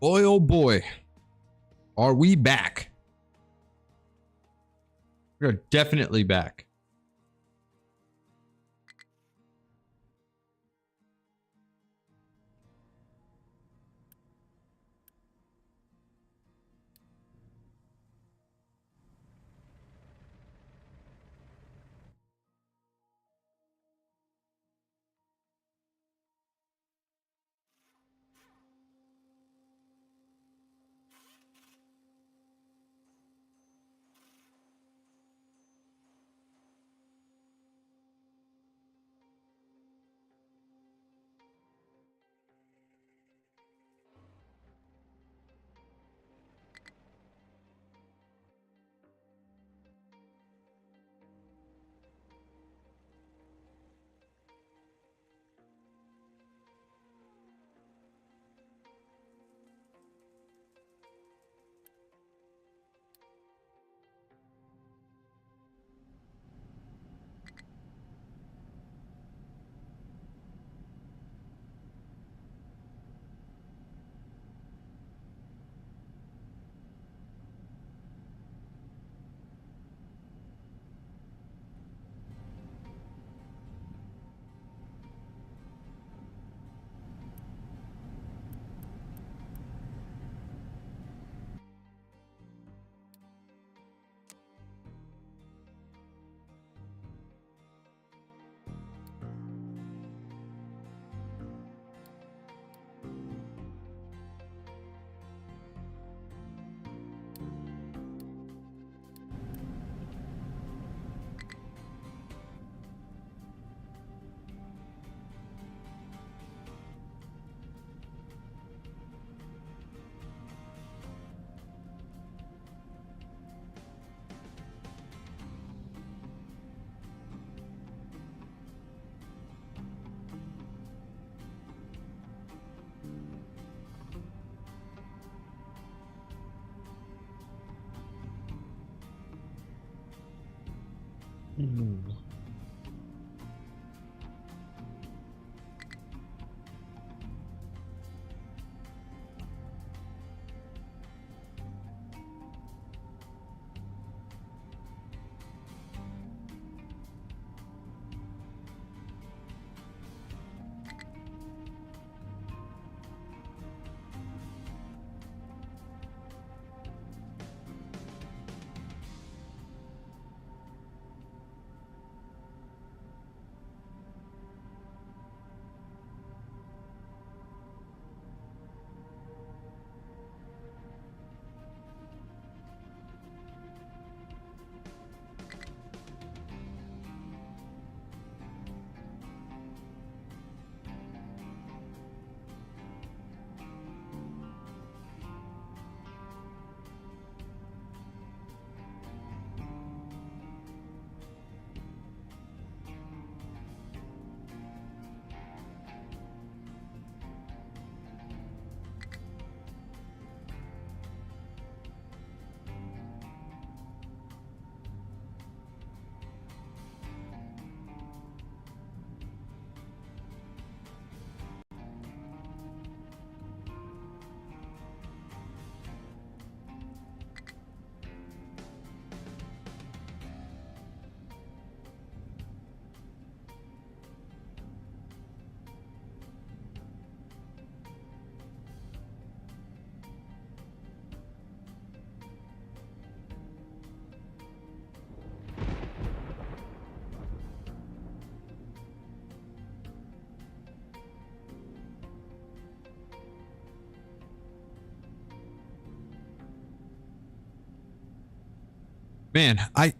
Boy, oh boy, are we back? We're definitely back. Man, I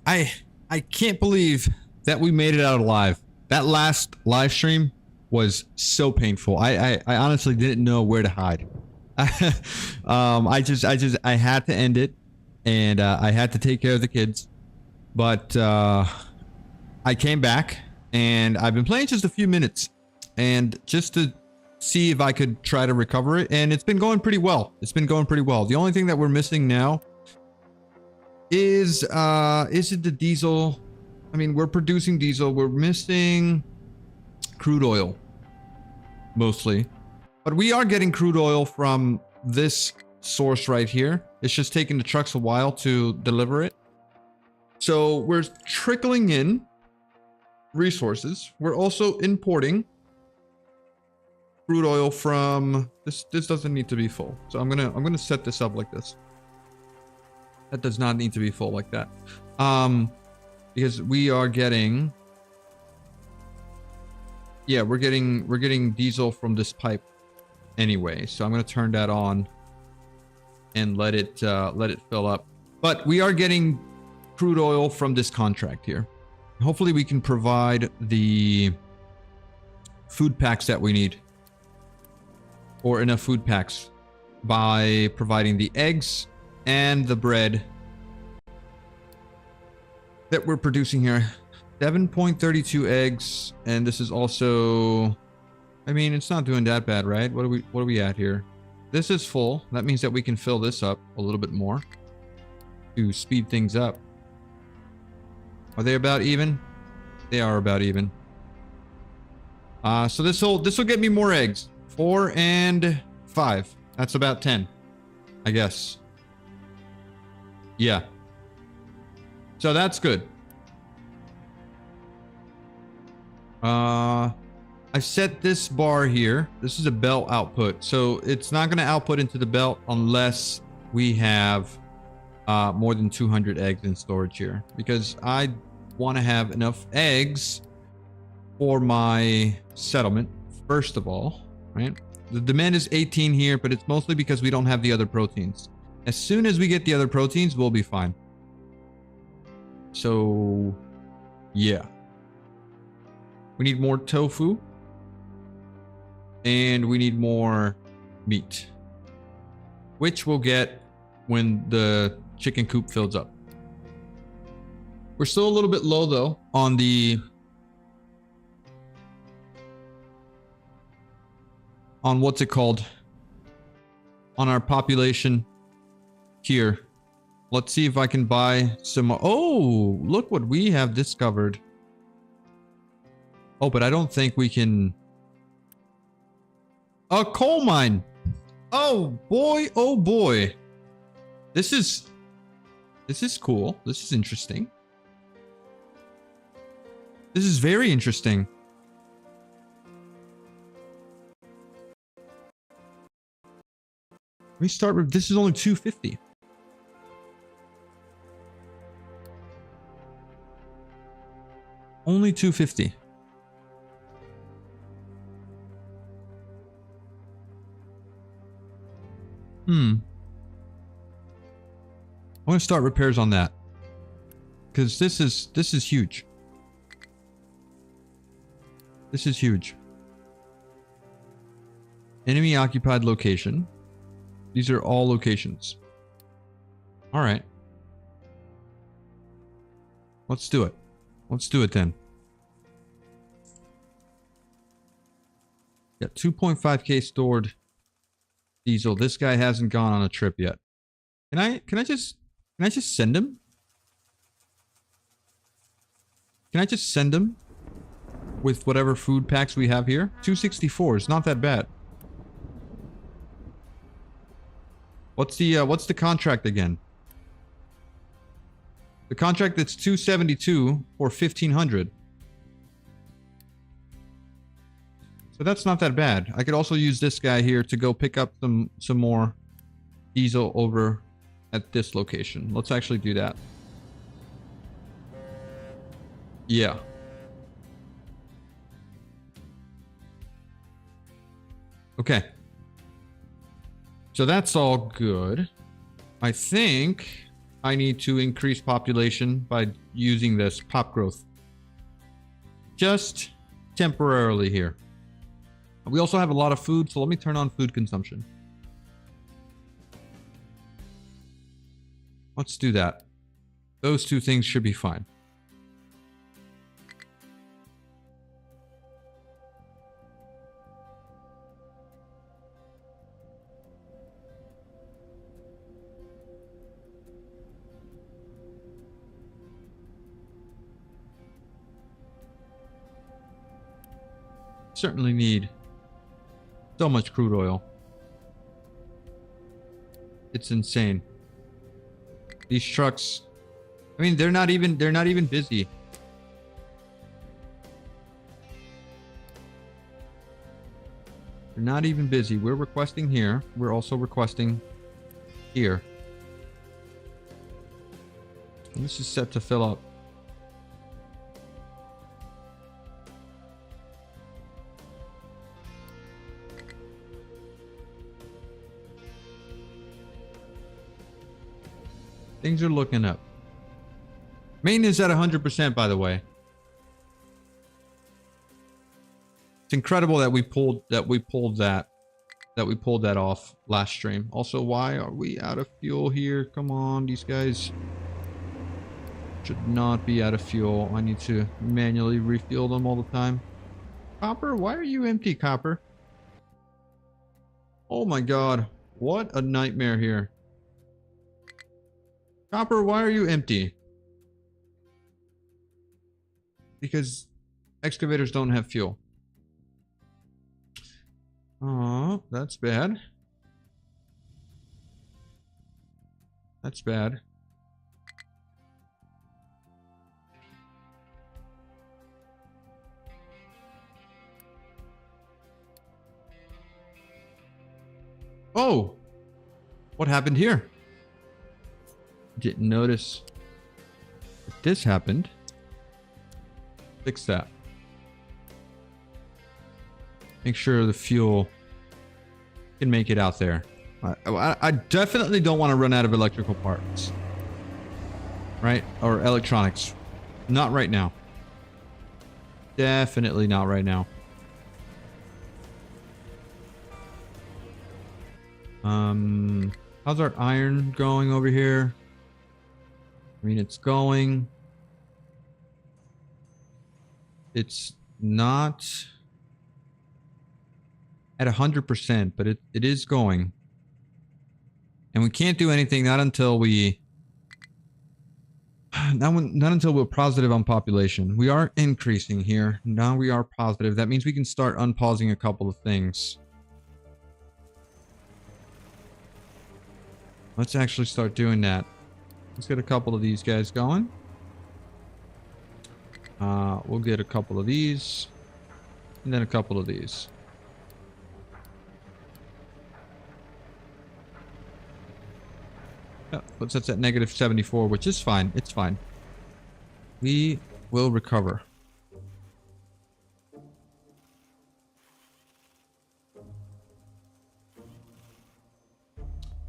can't believe that we made it out alive. That last live stream was so painful. I honestly didn't know where to hide. I had to end it, and I had to take care of the kids. But I came back, and I've been playing just a few minutes, and just to see if I could try to recover it, and it's been going pretty well. It's been going pretty well. The only thing that we're missing now is it the diesel? I mean, we're producing diesel. We're missing crude oil mostly, but we are getting crude oil from this source right here. It's just taking the trucks a while to deliver it. So we're trickling in resources. We're also importing crude oil from this. This doesn't need to be full. So I'm gonna set this up like this. That does not need to be full like that. Because we are getting, yeah, we're getting diesel from this pipe anyway. So I'm gonna turn that on and let it fill up. But we are getting crude oil from this contract here. Hopefully we can provide the food packs that we need, or enough food packs, by providing the eggs and the bread that we're producing here. 7.32 eggs, and this is also, I mean, it's not doing that bad, right? What are we at here? This is full. That means that we can fill this up a little bit more to speed things up. Are they about even? They are about even. So this will get me more eggs. 4 and 5. That's about 10, I guess. Yeah. So that's good. I set this bar here. This is a belt output. So it's not going to output into the belt unless we have more than 200 eggs in storage here, because I want to have enough eggs for my settlement first of all, right? The demand is 18 here, but it's mostly because we don't have the other proteins. As soon as we get the other proteins, we'll be fine. So yeah, we need more tofu and we need more meat, which we'll get when the chicken coop fills up. We're still a little bit low though on what's it called, on our population here. Let's see if I can buy some more. Oh, look what we have discovered. Oh, but I don't think we can. A coal mine. Oh boy, oh boy. This is cool. This is interesting. This is very interesting. Let me start with, this is only 250. Only 250. I want to start repairs on that, because this is huge. This is huge. Enemy occupied location. These are all locations. All right. Let's do it. Let's do it then. Got 2.5k stored diesel. This guy hasn't gone on a trip yet. Can I just send him? Can I just send him with whatever food packs we have here? 264 is not that bad. What's the contract again? The contract that's 272 for 1500. So that's not that bad. I could also use this guy here to go pick up some more diesel over at this location. Let's actually do that. Yeah. Okay. So that's all good. I think I need to increase population by using this pop growth. Just temporarily here. We also have a lot of food, so let me turn on food consumption. Let's do that. Those two things should be fine. Certainly need so much crude oil. It's insane. These trucks, I mean, they're not even busy. They're not even busy. We're requesting here. We're also requesting here. And this is set to fill up. Things are looking up. Maintenance at 100%, by the way. It's incredible that we pulled that off last stream. Also, why are we out of fuel here? Come on, these guys should not be out of fuel. I need to manually refuel them all the time. Copper, why are you empty, Copper? Oh my god, what a nightmare here. Copper, why are you empty? Because excavators don't have fuel. Oh, that's bad. That's bad. Oh! What happened here? Didn't notice that this happened. Fix that. Make sure the fuel can make it out there. I definitely don't want to run out of electrical parts. Right? Or electronics. Not right now. Definitely not right now. How's our iron going over here? I mean, it's going. It's not at 100%, but it is going. And we can't do anything not until we not until we're positive on population. We are increasing here. Now we are positive. That means we can start unpausing a couple of things. Let's actually start doing that. Let's get a couple of these guys going. We'll get a couple of these. And then a couple of these. Yeah, puts us at -74, which is fine. It's fine. We will recover.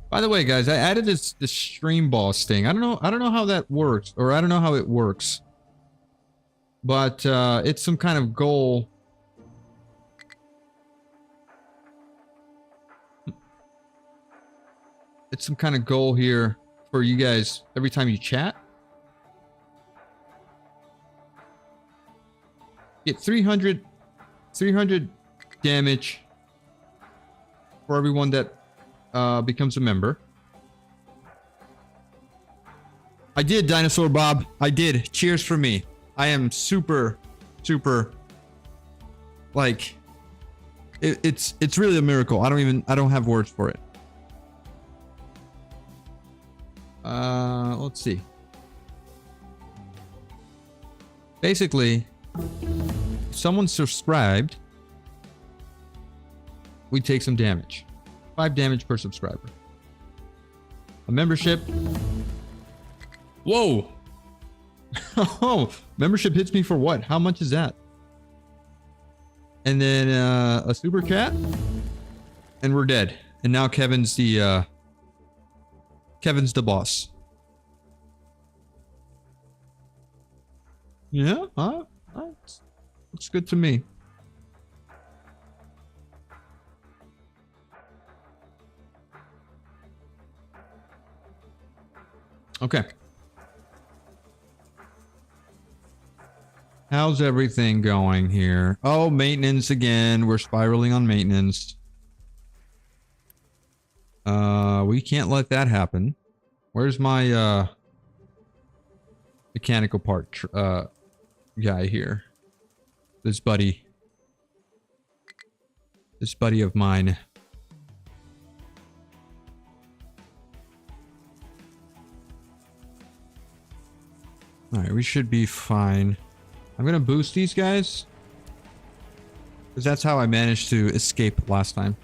By the way, guys, I added this stream boss thing. I don't know how that works, or I don't know how it works. But it's some kind of goal. It's some kind of goal here for you guys every time you chat. Get 300 damage for everyone that becomes a member. I did, Dinosaur Bob. I did. Cheers for me. I am super like it's really a miracle. I don't have words for it. Let's see. Basically, if someone subscribed, we take some damage. 5 damage per subscriber. A membership. Whoa! Oh, membership hits me for what? How much is that? And then a super cat, and we're dead. And now Kevin's the boss. Yeah, looks good to me. Okay. How's everything going here? Oh, maintenance again. We're spiraling on maintenance. We can't let that happen. Where's my mechanical part guy here? This buddy of mine. All right, we should be fine. I'm gonna boost these guys because that's how I managed to escape last time.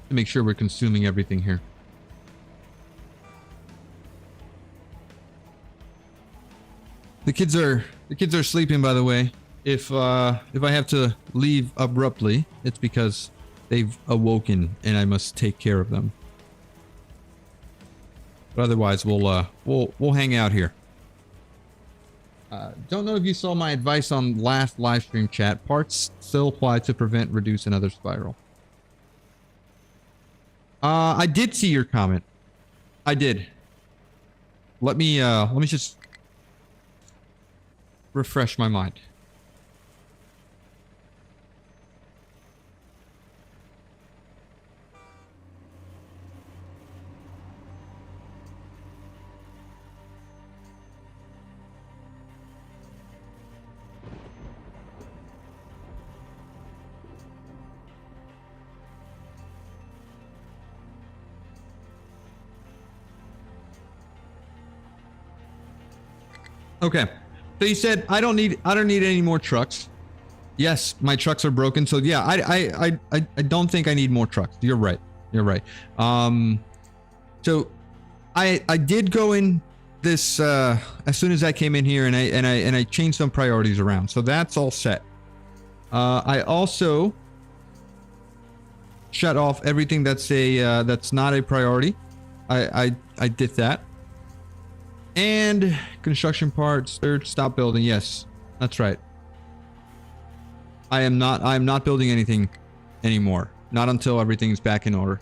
To make sure we're consuming everything here. The kids are sleeping, by the way. If I have to leave abruptly, it's because they've awoken and I must take care of them. But otherwise, we'll hang out here. Don't know if you saw my advice on last live stream chat. Parts still apply to prevent, reduce, another spiral. I did see your comment. I did. Let me just refresh my mind. Okay. So you said I don't need any more trucks. Yes, my trucks are broken. So yeah, I don't think I need more trucks. You're right. You're right. So I did go in this as soon as I came in here and I changed some priorities around. So that's all set. I also shut off everything that's not a priority. I did that. And construction parts, third, stop building. Yes, that's right. I am not building anything anymore. Not until everything's back in order.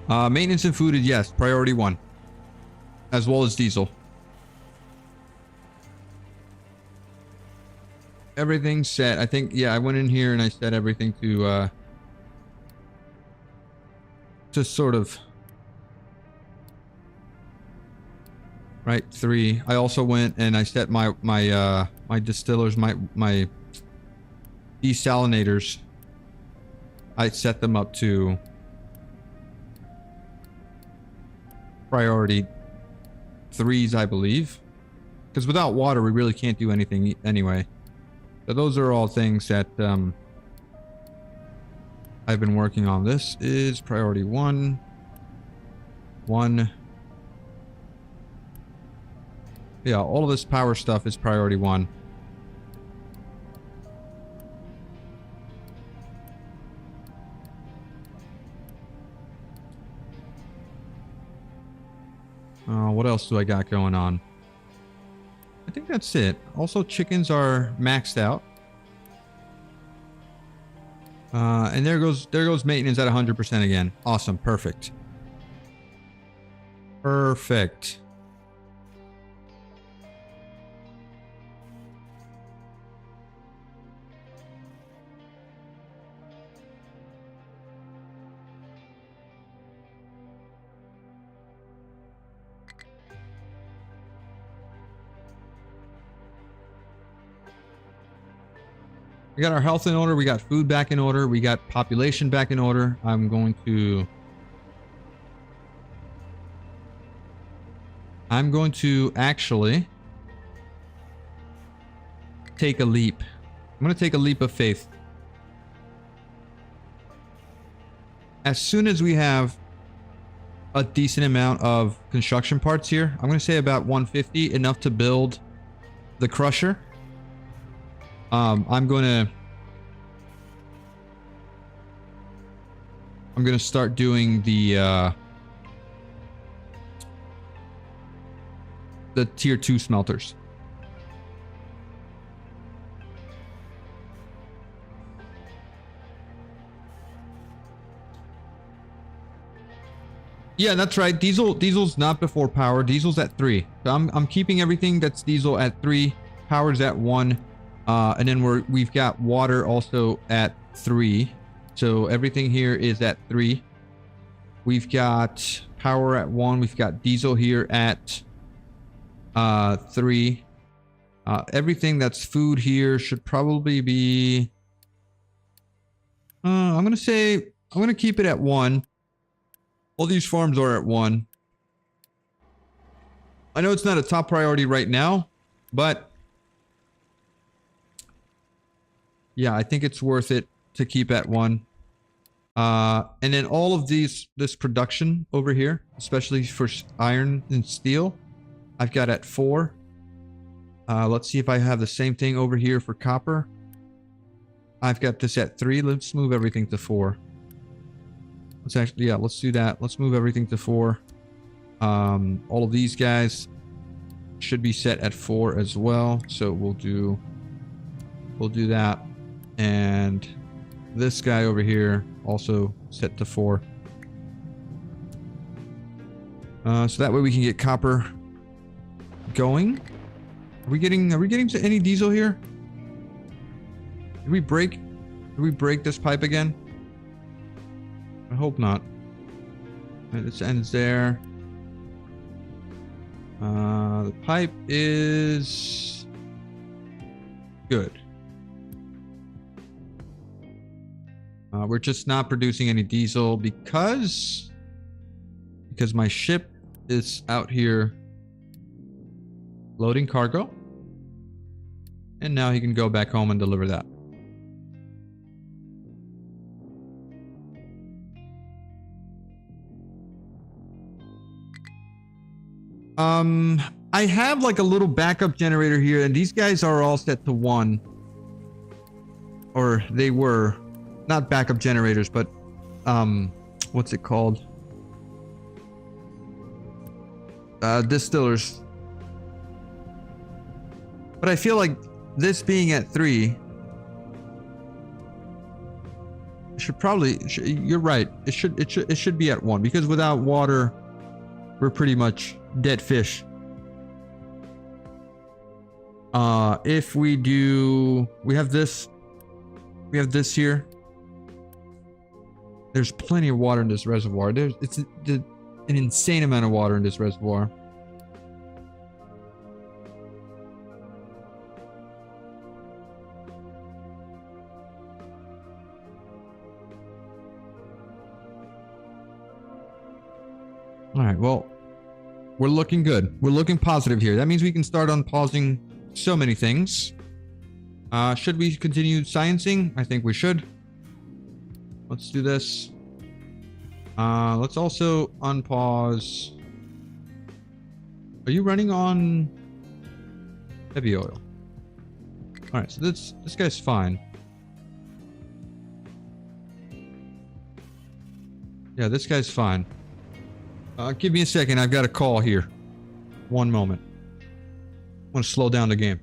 Maintenance and food is yes, priority 1. As well as diesel. Everything's set. I think, yeah, I went in here and I set everything to sort of right 3. I also went and I set my distillers, my desalinators. I set them up to priority 3s, I believe, because without water we really can't do anything anyway. So those are all things that I've been working on. This is priority 1. Yeah, all of this power stuff is priority 1. What else do I got going on? I think that's it. Also, chickens are maxed out. And there goes maintenance at 100% again. Awesome. Perfect. Perfect. We got our health in order. We got food back in order. We got population back in order. I'm going to actually take a leap. I'm going to take a leap of faith. As soon as we have a decent amount of construction parts here, I'm going to say about 150, enough to build the crusher. I'm gonna start doing the tier 2 smelters. Yeah, that's right. Diesel's not before power. Diesel's at 3. So I'm keeping everything that's diesel at 3. Power's at 1. And then we've got water also at 3. So everything here is at 3. We've got power at 1. We've got diesel here at 3. Everything that's food here should probably be I'm gonna say I'm gonna keep it at 1. All these farms are at 1. I know it's not a top priority right now, but yeah, I think it's worth it to keep at 1. And then all of this production over here, especially for iron and steel, I've got at 4. Let's see if I have the same thing over here for copper. I've got this at 3. Let's move everything to 4. Let's actually, yeah, let's do that. Let's move everything to 4. All of these guys should be set at 4 as well. So we'll do that. And this guy over here also set to 4. So that way we can get copper going. Are we getting any diesel here? Did we break this pipe again? I hope not. This ends there. The pipe is good. We're just not producing any diesel because my ship is out here loading cargo. And now he can go back home and deliver that. I have like a little backup generator here, and these guys are all set to 1. Or they were. Not backup generators, but what's it called? Distillers. But I feel like this being at 3 should probably, you're right. It should be at 1, because without water we're pretty much dead fish. If we do, we have this here. There's plenty of water in this reservoir. It's an insane amount of water in this reservoir. All right, well, we're looking good. We're looking positive here. That means we can start unpausing so many things. Should we continue sciencing? I think we should. Let's do this. Let's also unpause. Are you running on heavy oil? All right, so this guy's fine. Yeah, this guy's fine. Give me a second. I've got a call here. One moment. I want to slow down the game.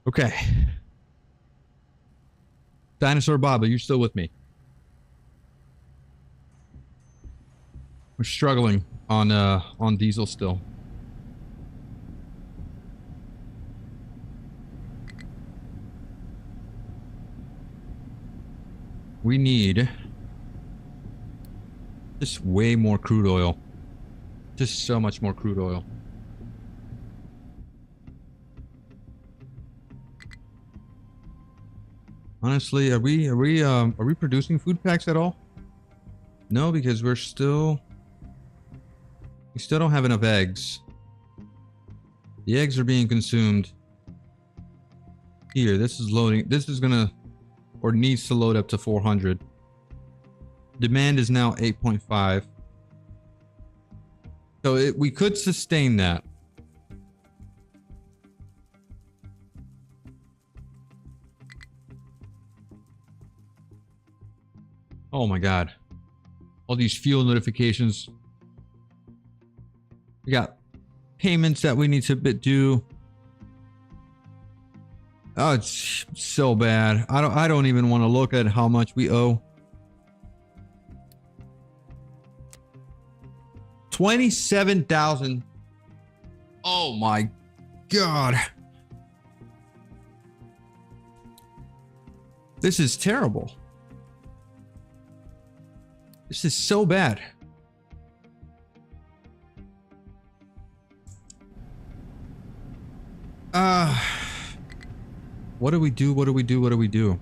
Okay. Dinosaur Bob, are you still with me? We're struggling on diesel still. We need just way more crude oil. Just so much more crude oil. Honestly, are we producing food packs at all? No, because we still don't have enough eggs. The eggs are being consumed. Here, this is loading. This is gonna, or needs to load up to 400. Demand is now 8.5. So we could sustain that. Oh my god. All these fuel notifications. We got payments that we need to do. Oh, it's so bad. I don't even want to look at how much we owe. 27,000. Oh my god. This is terrible. This is so bad. What do we do? What do we do? What do we do?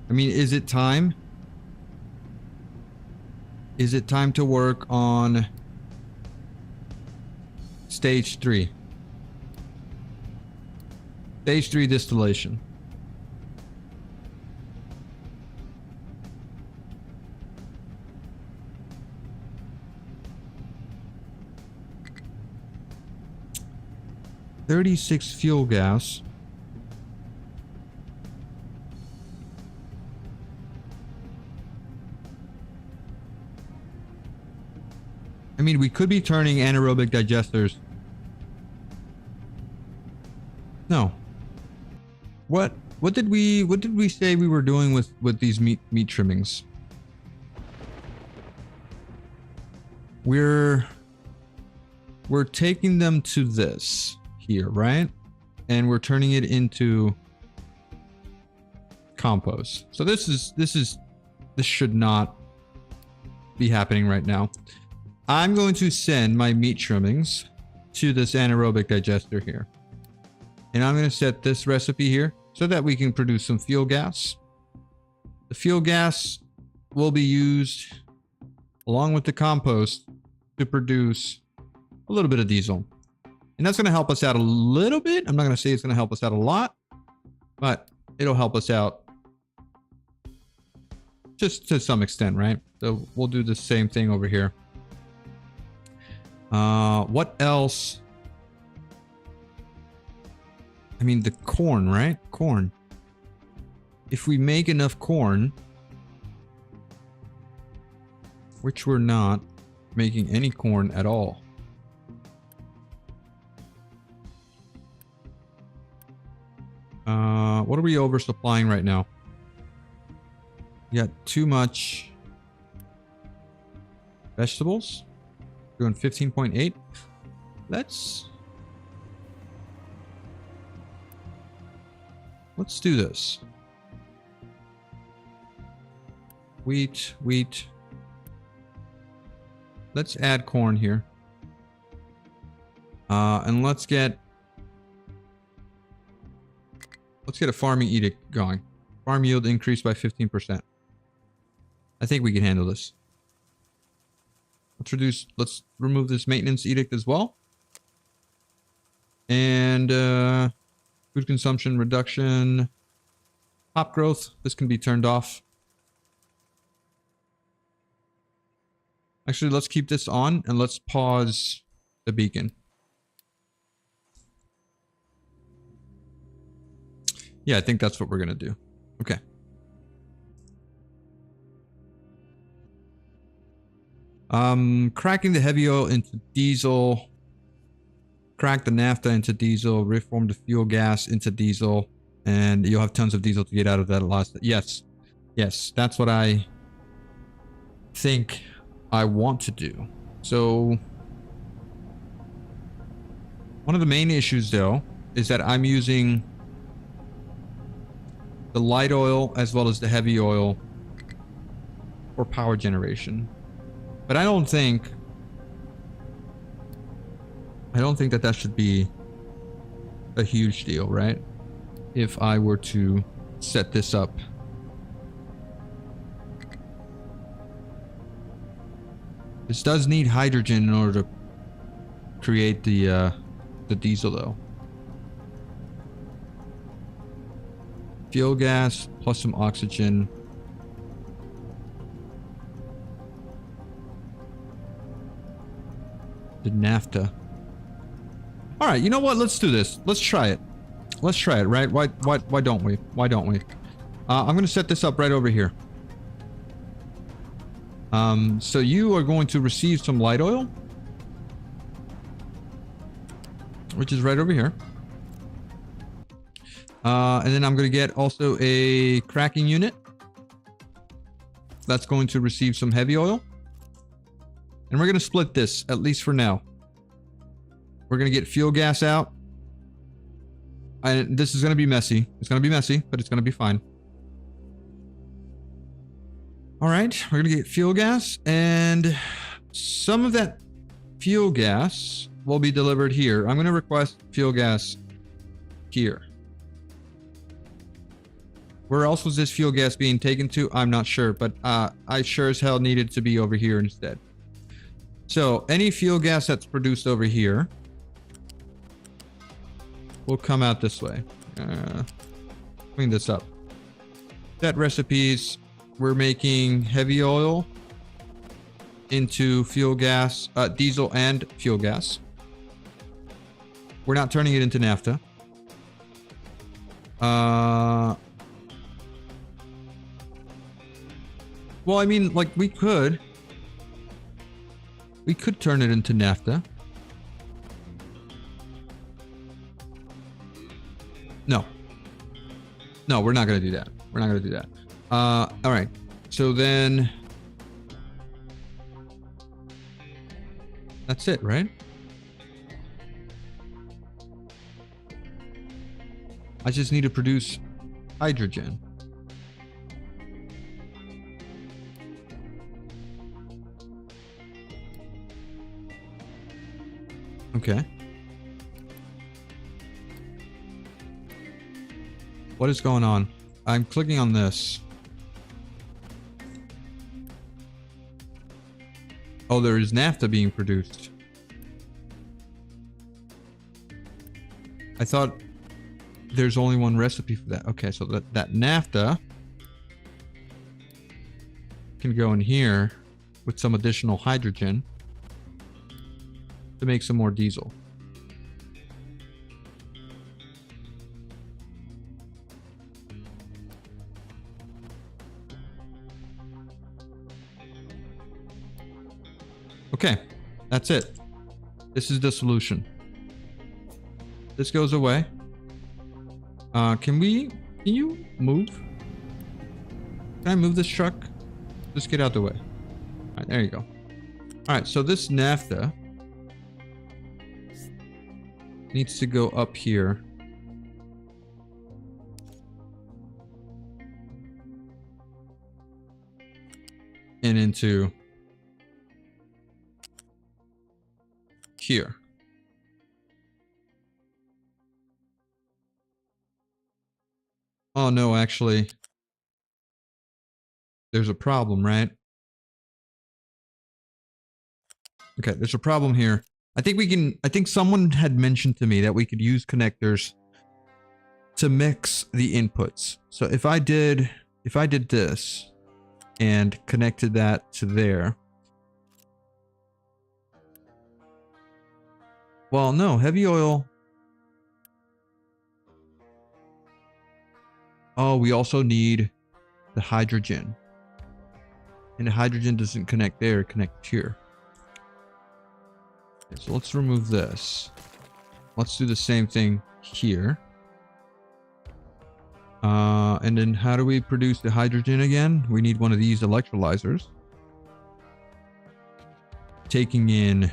I mean, is it time? Is it time to work on stage 3? Stage 3 distillation. $36 fuel gas. I mean, we could be turning anaerobic digesters. No. What did we say we were doing with these meat trimmings? We're taking them to this here, right? And we're turning it into compost. So this should not be happening right now. I'm going to send my meat trimmings to this anaerobic digester here. And I'm going to set this recipe here so that we can produce some fuel gas. The fuel gas will be used along with the compost to produce a little bit of diesel. And that's going to help us out a little bit. I'm not going to say it's going to help us out a lot, but it'll help us out just to some extent, right? So we'll do the same thing over here. What else? I mean, the corn, right? Corn. If we make enough corn, which we're not making any corn at all. What are we oversupplying right now? We got too much vegetables. Doing 15.8. Let's do this. Wheat. Let's add corn here. And let's get a farming edict going. Farm yield increased by 15%. I think we can handle this. Let's remove this maintenance edict as well. And food consumption reduction. Hop growth. This can be turned off. Actually, let's keep this on and let's pause the beacon. Yeah, I think that's what we're going to do. Okay. Cracking the heavy oil into diesel. Crack the naphtha into diesel. Reform the fuel gas into diesel. And you'll have tons of diesel to get out of that last. Yes. Yes, that's what I think I want to do. So one of the main issues though is that I'm using the light oil as well as the heavy oil for power generation. But I don't think that should be a huge deal, right? If I were to set this up This does need hydrogen in order to create the diesel, though. Fuel gas plus some oxygen. The naphtha. All right, you know what? Let's do this. Let's try it. Let's try it, right? Why don't we? Why don't we? I'm gonna set this up right over here. So you are going to receive some light oil, which is right over here. And then I'm going to get also a cracking unit. That's going to receive some heavy oil. And we're going to split this, at least for now. We're going to get fuel gas out. And this is going to be messy. It's going to be messy, but it's going to be fine. All right, we're going to get fuel gas. And some of that fuel gas will be delivered here. I'm going to request fuel gas here. Where else was this fuel gas being taken to? I'm not sure, but I sure as hell needed to be over here instead. So any fuel gas that's produced over here will come out this way. Clean this up. Set recipes. We're making heavy oil into fuel gas, diesel and fuel gas. We're not turning it into naphtha. Well, I mean, like, we could turn it into naphtha. No, we're not going to do that. We're not going to do that. All right. So then that's it, right? I just need to produce hydrogen. Okay. What is going on? I'm clicking on this. Oh, there is naphtha being produced. I thought there's only one recipe for that. Okay, so that naphtha can go in here with some additional hydrogen to make some more diesel. Okay, that's it. This is the solution. This goes away. Can you move? Can I move this truck? Just get out the way. All right, there you go. All right, so this naphtha needs to go up here. And into here. Oh no, actually, there's a problem, right? Okay, there's a problem here. I think someone had mentioned to me that we could use connectors to mix the inputs. So if I did this and connected that to there. Well, no, heavy oil. Oh, we also need the hydrogen. And the hydrogen doesn't connect there, it connects here. Okay, so let's remove this. Let's do the same thing here. And then how do we produce the hydrogen again? We need one of these electrolyzers. Taking in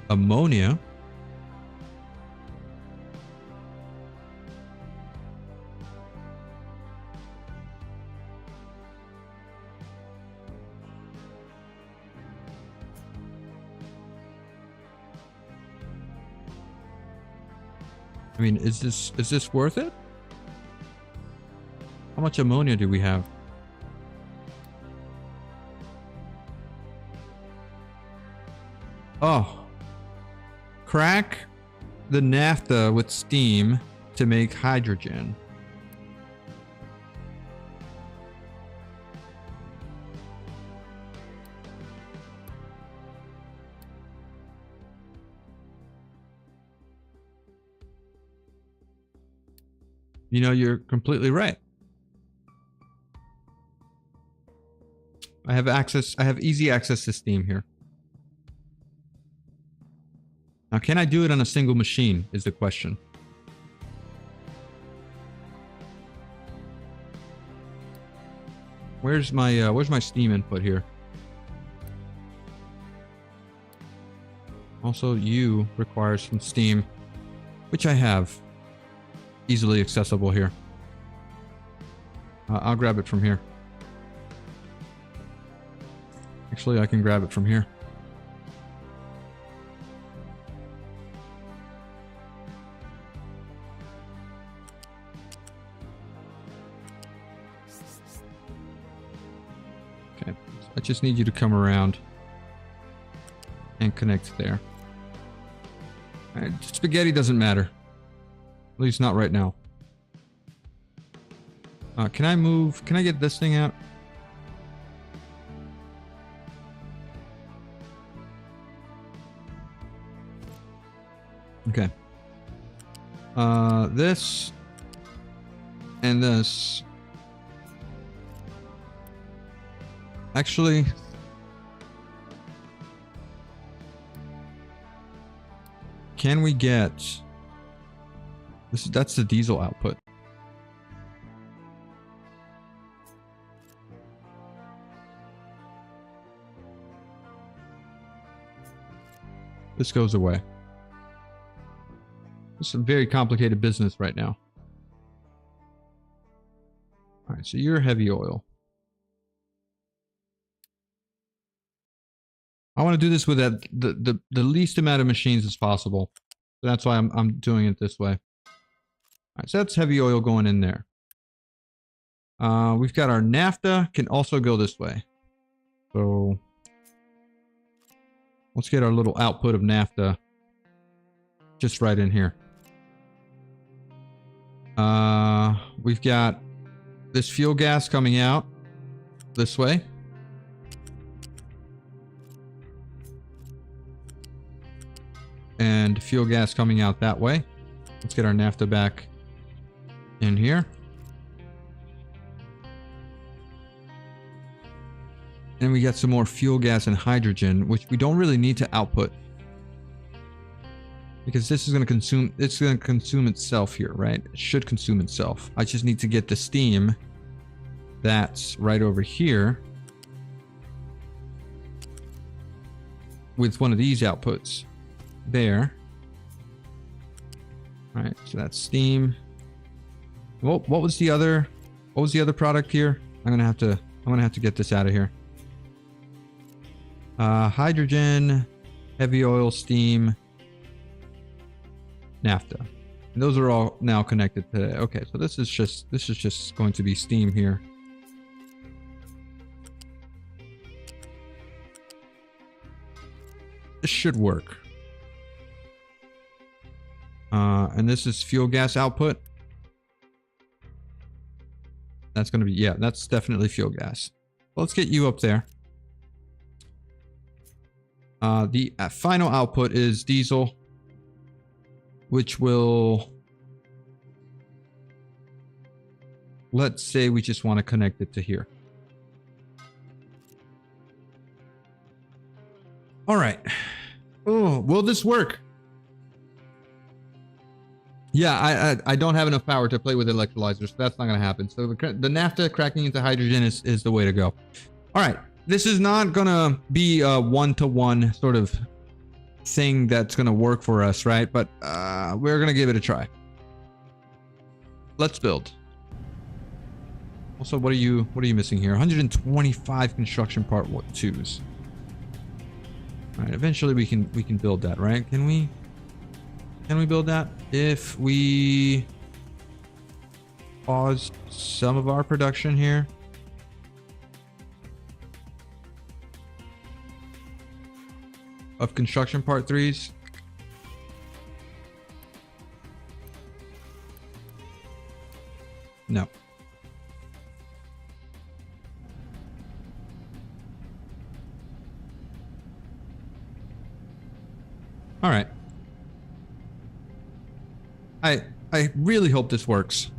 ammonia. I mean, is this worth it? How much ammonia do we have? Oh. Crack the naphtha with steam to make hydrogen. You know, you're completely right. I have easy access to Steam here. Now, can I do it on a single machine is the question. Where's my Steam input here? Also, you requires some Steam, which I have. Easily accessible here. I'll grab it from here. Actually, I can grab it from here. Okay, I just need you to come around and connect there. All right, spaghetti doesn't matter. At least not right now. Can I move? Can I get this thing out? Okay. This and this. Actually, can we get this? That's the diesel output. This goes away. It's a very complicated business right now. All right, so you're heavy oil. I want to do this with the least amount of machines as possible. So that's why I'm doing it this way. All right, so that's heavy oil going in there. We've got our naphtha can also go this way. So let's get our little output of naphtha just right in here. We've got this fuel gas coming out this way. And fuel gas coming out that way. Let's get our naphtha back in here. And we got some more fuel gas and hydrogen, which we don't really need to output. Because this is going to consume, it's going to consume itself here, right? It should consume itself. I just need to get the steam that's right over here with one of these outputs there. All right, so that's steam. Well, what was the other product here? I'm gonna have to get this out of here. Hydrogen, heavy oil, steam, naphtha. And those are all now connected today. Okay, so this is just going to be steam here. This should work. And this is fuel gas output. That's going to be, yeah, that's definitely fuel gas. Well, let's get you up there. The final output is diesel, which will, let's say we just want to connect it to here. All right. Oh, will this work? Yeah, I don't have enough power to play with electrolyzers, so that's not going to happen. So the naphtha cracking into hydrogen is the way to go. All right, this is not going to be a one-to-one sort of thing that's going to work for us, right? But we're going to give it a try. Let's build. Also, what are you missing here? 125 construction part 2s. All right, eventually we can build that, right? Can we build that if we pause some of our production here? of construction part 3s. No. All right. I really hope this works.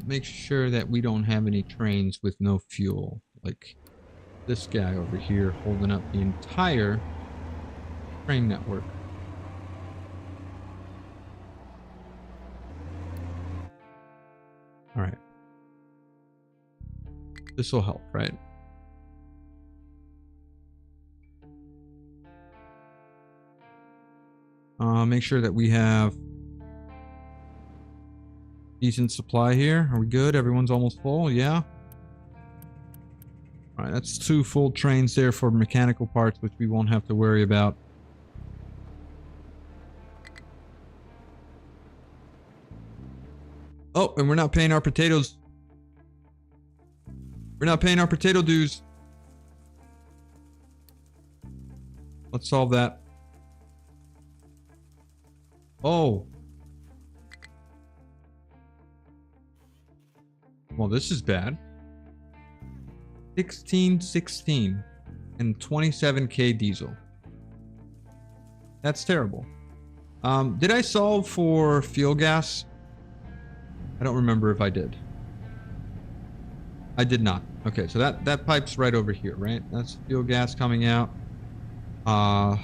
Make sure that we don't have any trains with no fuel, like this guy over here holding up the entire train network. All right. This will help, right? Make sure that we have decent supply here. Are we good? Everyone's almost full? Yeah. All right, that's 2 full trains there for mechanical parts, which we won't have to worry about. Oh, and we're not paying our potatoes. We're not paying our potato dues. Let's solve that. Oh. Well, this is bad. 1616 and 27k diesel. That's terrible. Did I solve for fuel gas? I don't remember if I did. I did not. Okay, so that pipe's right over here, right? That's fuel gas coming out. All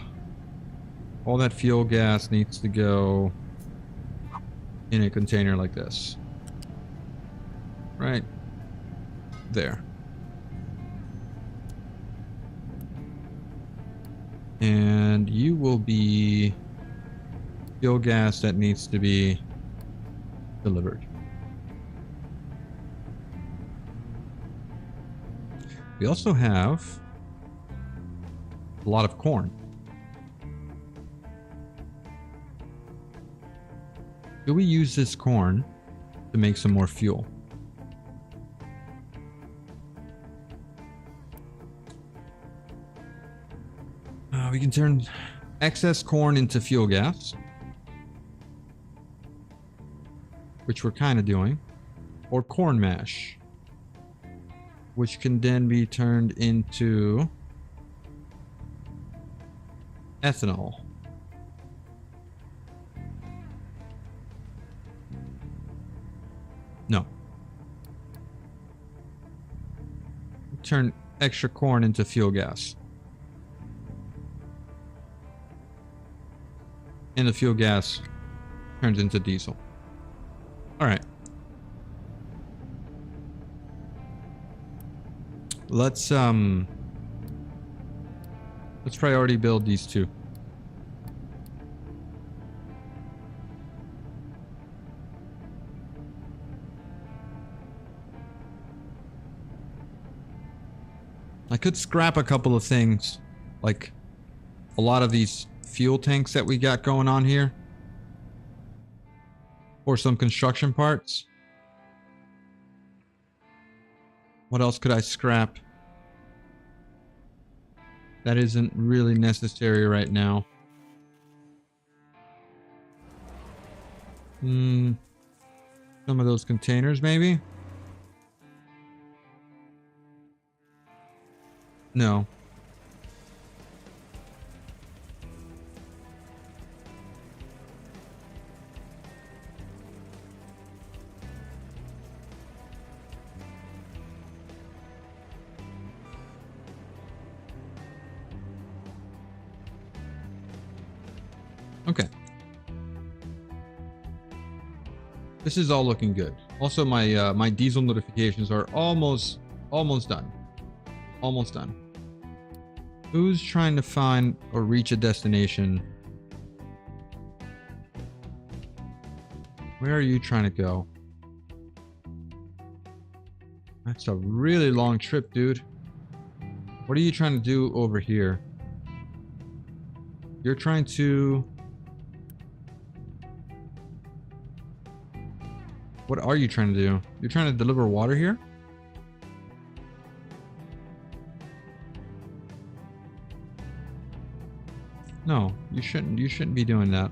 that fuel gas needs to go in a container like this. Right there. And you will be fuel gas that needs to be delivered. We also have a lot of corn. Do we use this corn to make some more fuel? We can turn excess corn into fuel gas, which we're kind of doing, or corn mash, which can then be turned into ethanol. No. Turn extra corn into fuel gas. And the fuel gas turns into diesel. All right. Let's priority build these 2. I could scrap a couple of things, like a lot of these fuel tanks that we got going on here, or some construction parts. What else could I scrap that isn't really necessary right now? Some of those containers, maybe? No. Okay. This is all looking good. Also, my my diesel notifications are almost done. Almost done. Who's trying to find or reach a destination? Where are you trying to go? That's a really long trip, dude. What are you trying to do over here? You're trying to... What are you trying to do? You're trying to deliver water here? No, you shouldn't. You shouldn't be doing that.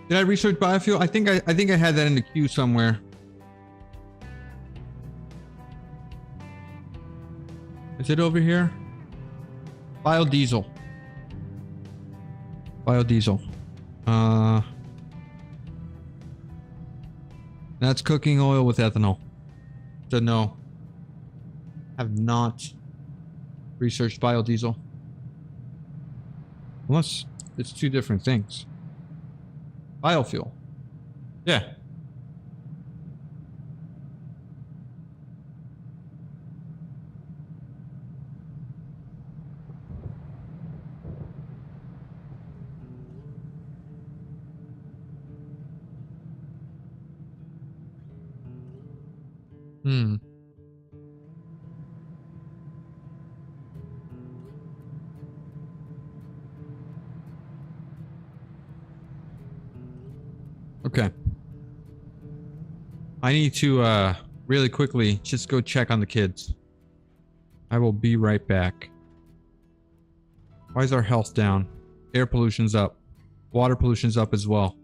Did I research biofuel? I think I had that in the queue somewhere. Is it over here? Biodiesel. Biodiesel. That's cooking oil with ethanol. So no. Have not researched biodiesel. Unless it's two different things. Biofuel. Yeah. Okay. I need to really quickly just go check on the kids. I will be right back. Why is our health down? Air pollution's up. Water pollution's up as well.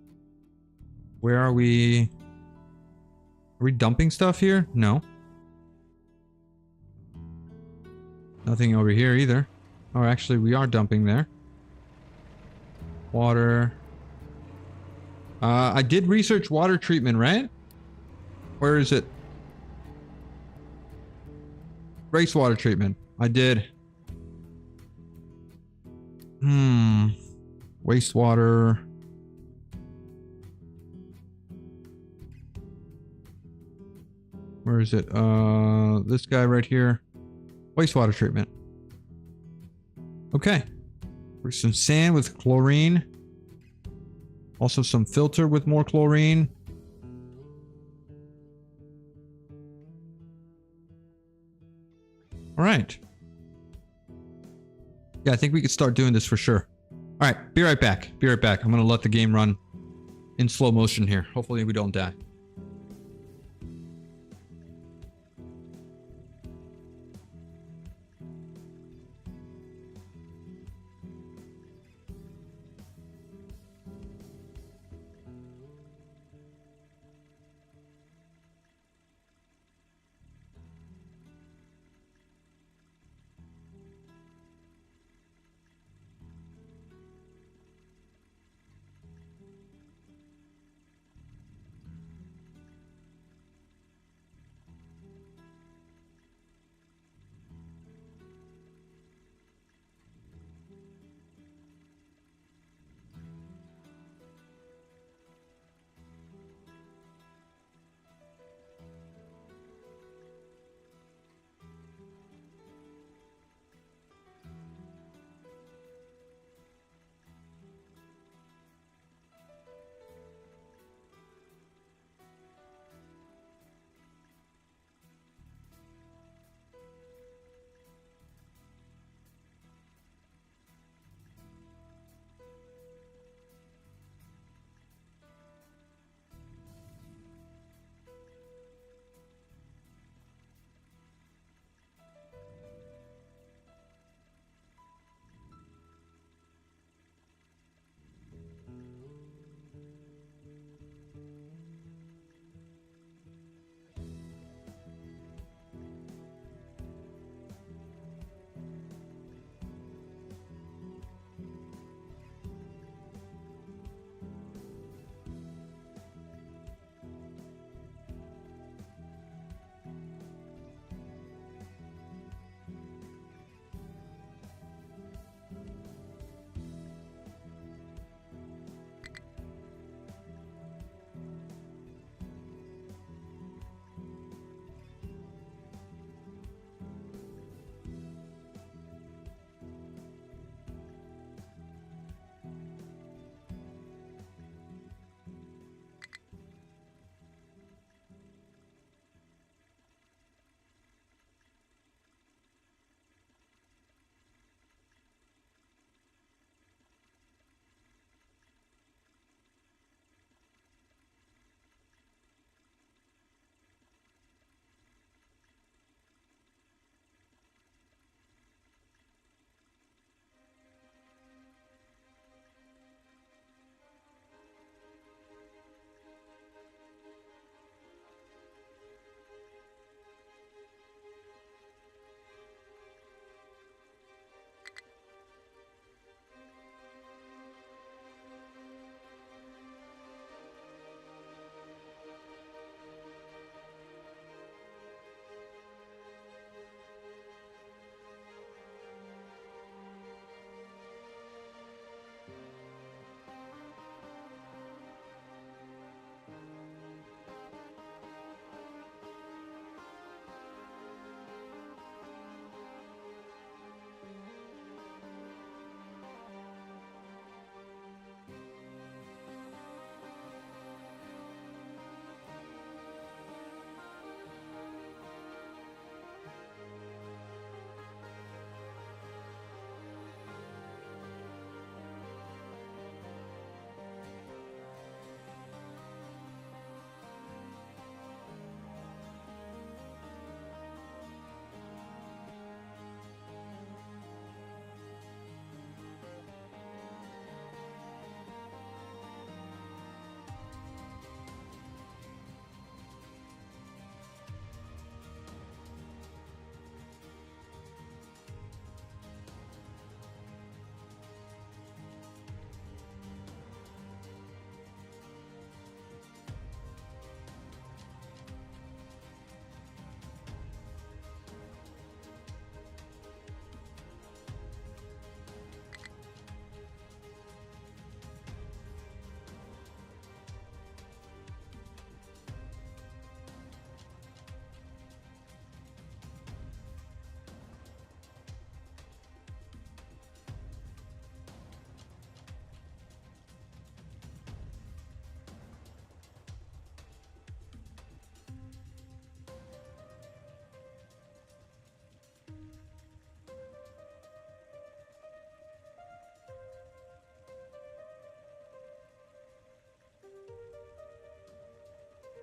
Where are we? Are we dumping stuff here? No. Nothing over here either. Oh, actually, we are dumping there. Water. I did research water treatment, right? Where is it? Wastewater treatment. I did. Wastewater. Where is it? This guy right here. Wastewater treatment. Okay. There's some sand with chlorine. Also some filter with more chlorine. All right. Yeah, I think we could start doing this for sure. All right, be right back. Be right back. I'm going to let the game run in slow motion here. Hopefully we don't die.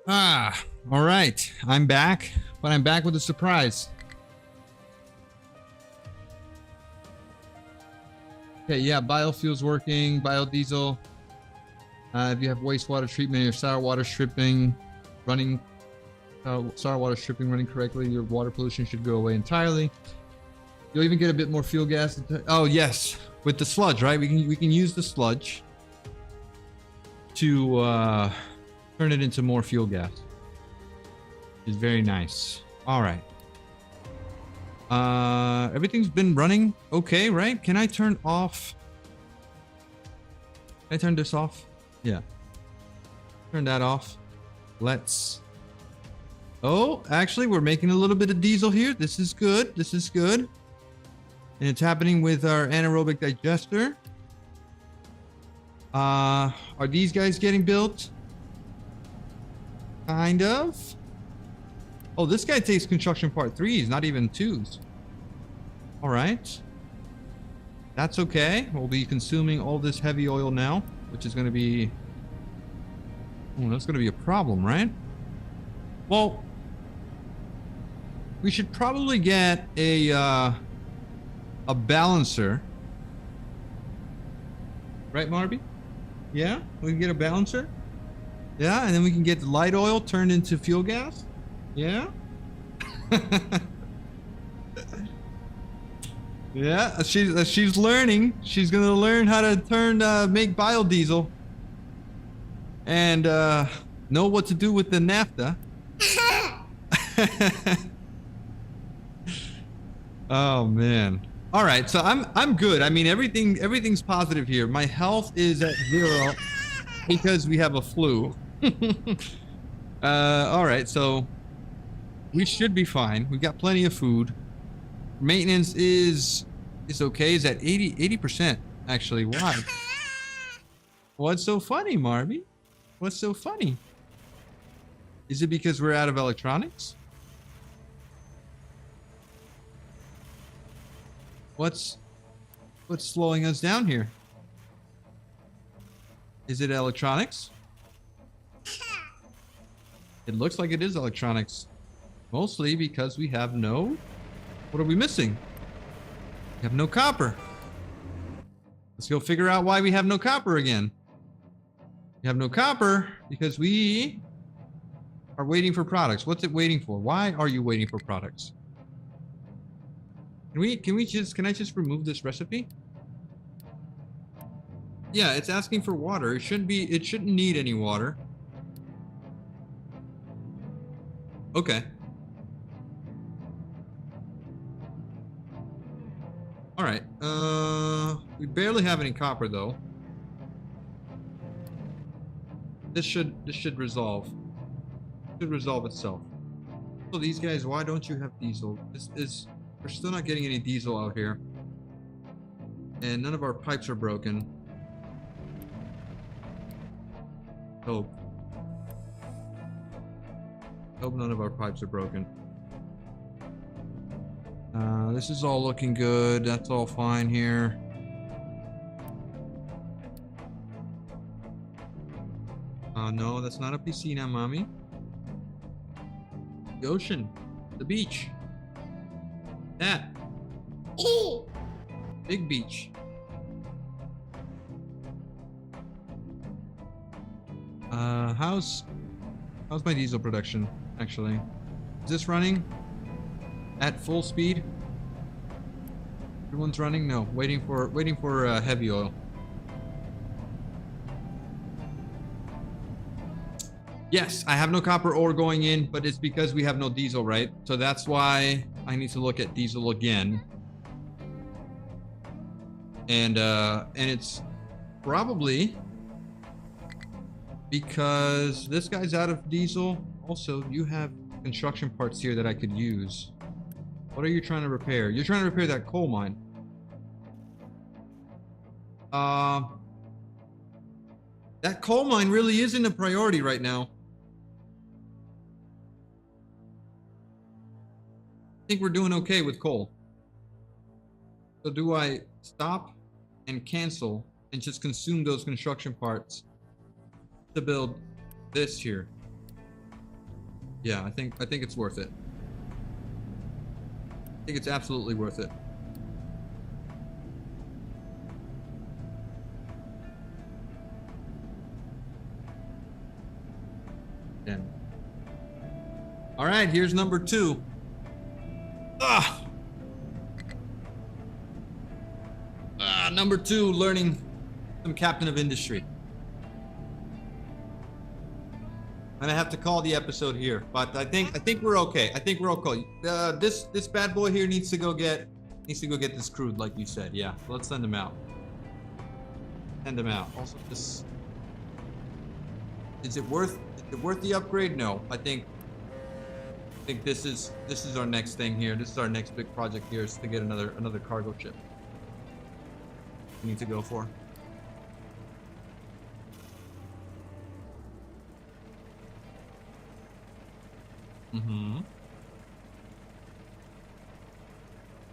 Ah, all right. I'm back, but I'm back with a surprise. Okay, yeah, biofuels working, biodiesel. If you have wastewater treatment or sour water stripping running, sour water stripping running correctly, your water pollution should go away entirely. You'll even get a bit more fuel gas. Oh yes, with the sludge, right? We can use the sludge to turn it into more fuel gas. It's very nice. All right. Everything's been running okay, right? Can I turn off? Can I turn this off? Yeah. Turn that off. Let's. Oh, actually, we're making a little bit of diesel here. This is good. This is good. And it's happening with our anaerobic digester. Are these guys getting built? Kind of. Oh, this guy takes construction part 3s, not even 2s. All right. That's okay. We'll be consuming all this heavy oil now, which is going to be... Oh, that's going to be a problem, right? Well, we should probably get a balancer. Right, Marby? Yeah? We can get a balancer? Yeah, and then we can get the light oil turned into fuel gas? Yeah? Yeah, she's learning. She's gonna learn how to make biodiesel. And know what to do with the naphtha. Oh man. All right, so I'm good. I mean, everything's positive here. My health is at 0 because we have a flu. All right, so we should be fine. We've got plenty of food. Maintenance is okay. Is at 80% actually. Why? What's so funny, Marby? What's so funny? Is it because we're out of electronics? What's slowing us down here? Is it electronics? It looks like it is electronics. Mostly because we have no... What are we missing? We have no copper. Let's go figure out why we have no copper again. We have no copper because we are waiting for products. What's it waiting for? Why are you waiting for products? Can I just remove this recipe? Yeah, it's asking for water. It shouldn't need any water. Okay. All right. We barely have any copper though. This should resolve. It should resolve itself. So these guys, why don't you have diesel? We're still not getting any diesel out here. And none of our pipes are broken. Hope none of our pipes are broken. This is all looking good. That's all fine here. No, that's not a piscina, mommy. The ocean. The beach. That. Big beach. How's my diesel production, actually? Is this running at full speed? Everyone's running? No, waiting for heavy oil. Yes, I have no copper ore going in, but it's because we have no diesel, right? So that's why I need to look at diesel again. And it's probably because this guy's out of diesel. Also, you have construction parts here that I could use. What are you trying to repair? You're trying to repair that coal mine. That coal mine really isn't a priority right now. I think we're doing okay with coal. So do I stop and cancel and just consume those construction parts to build this here? Yeah, I think it's worth it. I think it's absolutely worth it. Damn. All right, here's number 2. Number 2, learning some captain of industry. I'm gonna have to call the episode here, but I think we're okay. I think we're okay. This bad boy here needs to go get this crude, like you said. Yeah, let's send him out. Send him out. Also, is it worth the upgrade? No, I think this is our next thing here. This is our next big project here, is to get another cargo ship. We need to go for. Mm-hmm.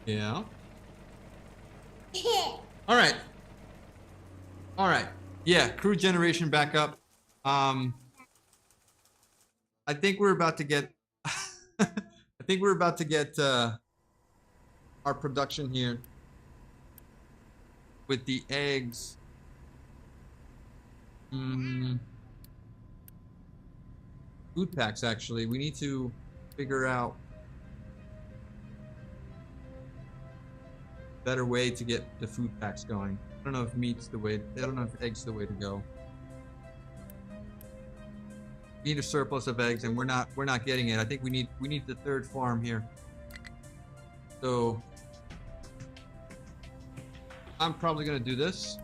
Yeah. All right. All right. Yeah, crew generation back up. I think we're about to get our production here with the eggs. Food packs, actually. We need to figure out a better way to get the food packs going. I don't know if meat's the way, I don't know if eggs the way to go. We need a surplus of eggs, and we're not getting it. I think we need the 3rd farm here. So I'm probably gonna do this.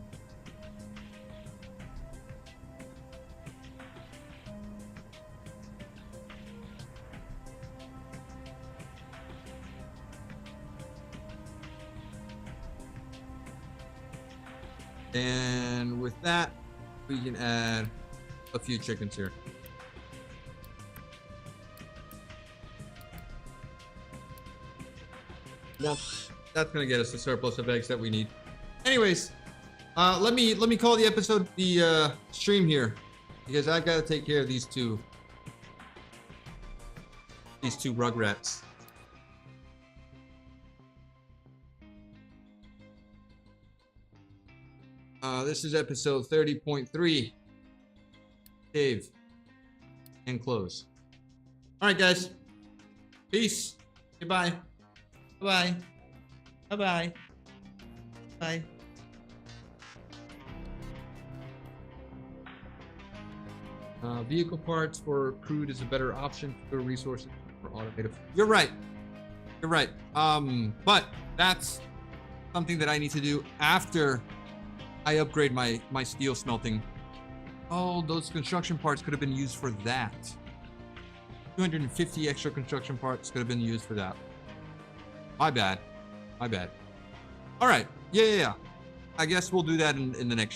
And with that, we can add a few chickens here. That's gonna get us the surplus of eggs that we need. Anyways, let me call the episode the stream here, because I've got to take care of these two rugrats. This is episode 30.3. Save and close. All right, guys. Peace. Goodbye. Bye. Bye. Bye. Bye. Vehicle parts for crude is a better option for resources for automated. You're right. You're right. But that's something that I need to do after I upgrade my steel smelting. Oh, those construction parts could have been used for that. 250 extra construction parts could have been used for that. My bad. My bad. All right. Yeah. I guess we'll do that in the next